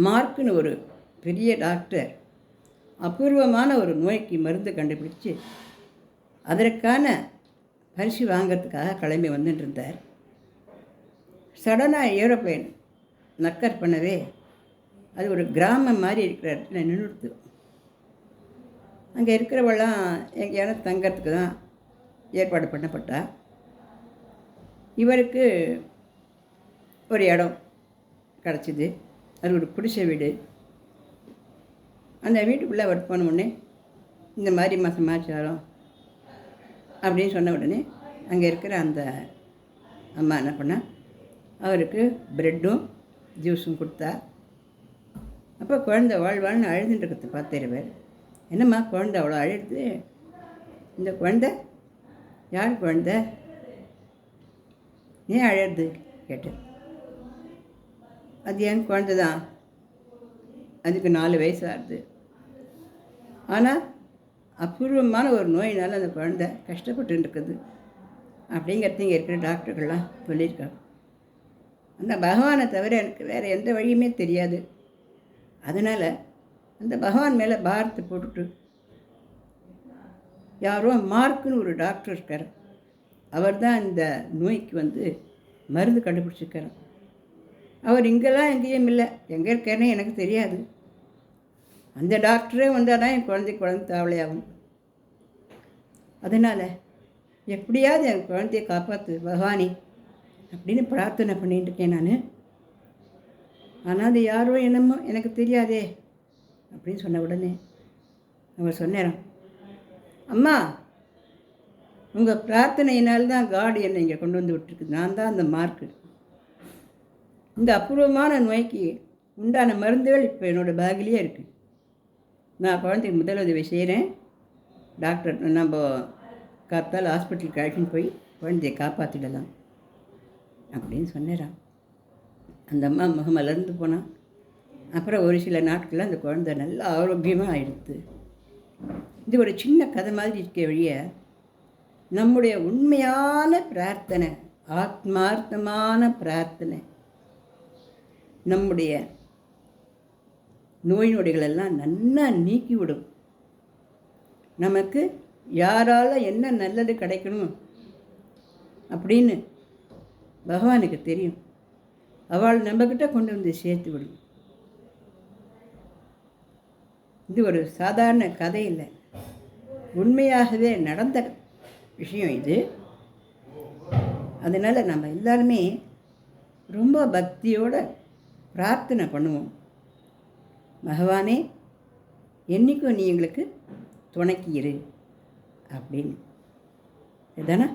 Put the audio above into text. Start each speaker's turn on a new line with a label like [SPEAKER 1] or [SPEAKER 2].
[SPEAKER 1] மார்க்குன்னு ஒரு பெரிய டாக்டர் அபூர்வமான ஒரு நோய்க்கு மருந்து கண்டுபிடிச்சு அதற்கான பரிசு வாங்கிறதுக்காக கிளம்பி வந்துட்டு இருந்தார். சடனாக ஏரோப்ளேன் நக்கர் பண்ணவே அது ஒரு கிராமம் மாதிரி இருக்கிற இடத்துல நின்றுடுது. அங்கே இருக்கிறவெல்லாம் எங்கேயான தங்கறதுக்கு தான் ஏற்பாடு பண்ணப்பட்டா. இவருக்கு ஒரு இடம் கிடச்சிது. அது ஒரு குடிசை வீடு. அந்த வீட்டுக்குள்ளே அவர் போன உடனே இந்த மாதிரி சமாச்சாரம் அப்படின்னு சொன்ன உடனே அங்கே இருக்கிற அந்த அம்மா என்ன பண்ணா, அவருக்கு ப்ரெட்டும் ஜூஸும் கொடுத்தா. அப்போ குழந்தை வாழ்வாள்னு அழுதுட்டு இருக்கிறது பார்த்துருவார். என்னம்மா குழந்தை அவ்வளோ அழுது? இந்த குழந்தை யார் குழந்தை, ஏன் அழுது கேட்டேன். அது என் குழந்தை தான், அதுக்கு 4 வயசு ஆகுது. ஆனால் அபூர்வமான ஒரு நோயினால் அந்த குழந்தை கஷ்டப்பட்டு இருக்குது அப்படிங்கிறது இங்கே இருக்கிற டாக்டர்கள்லாம் சொல்லியிருக்காங்க. அந்த பகவானை தவிர எனக்கு வேறு எந்த வழியுமே தெரியாது. அதனால் அந்த பகவான் மேலே பாரத்தை போட்டுட்டு, யாரோ மார்க்குன்னு ஒரு டாக்டர் இருக்கார், அவர் தான் இந்த நோய்க்கு மருந்து கண்டுபிடிச்சிருக்கார். அவர் இங்கெல்லாம் எங்கேயும் இல்லை, எங்கே இருக்காருன்னு எனக்கு தெரியாது. அந்த டாக்டரே வந்தால் தான் என் குழந்தை தாவலையாகும். அதனால் எப்படியாவது என் குழந்தையை காப்பாற்று பகவானி அப்படின்னு பிரார்த்தனை பண்ணிட்டு இருக்கேன் நான். ஆனால் அது யாரோ என்னமோ எனக்கு தெரியாதே அப்படின்னு சொன்ன உடனே அவர் சொன்னாராம், அம்மா உங்கள் பிரார்த்தனையினால்தான் காடு என்னை இங்கே கொண்டு வந்து விட்டுருக்கு. நான் தான் அந்த மார்க்கு. இந்த அபூர்வமான நோய்க்கு உண்டான மருந்துகள் இப்போ என்னோடய பேக்கிலேயே இருக்குது. நான் குழந்தைக்கு முதலுதவி செய்கிறேன். டாக்டர் நம்ம காத்தால் ஹாஸ்பிட்டலுக்கு அழைச்சின்னு போய் குழந்தையை காப்பாற்றிடலாம் அப்படின்னு சொன்னாராம். அந்த அம்மா முகமலர்ந்து போனான். அப்புறம் ஒரு சில நாட்களில் அந்த குழந்தை நல்லா ஆரோக்கியமாக ஆயிடுது. இது ஒரு சின்ன கதை மாதிரி இருக்க வழிய நம்முடைய உண்மையான பிரார்த்தனை, ஆத்மார்த்தமான பிரார்த்தனை நம்முடைய நோய் நொடிகளெல்லாம் நல்லா நீக்கிவிடும். நமக்கு யாரால் என்ன நல்லது கிடைக்கணும் அப்படின்னு பகவானுக்கு தெரியும். அவள் நம்மக்கிட்ட கொண்டு வந்து சேர்த்து விடும். இது ஒரு சாதாரண கதை இல்லை, உண்மையாகவே நடந்த விஷயம் இது. அதனால் நம்ம எல்லாருமே ரொம்ப பக்தியோடு பிரார்த்தனை பண்ணுவோம். பகவானே என்றைக்கும் நீ எங்களுக்கு துணைக்கு இரு அப்படின்னு. இதுதானே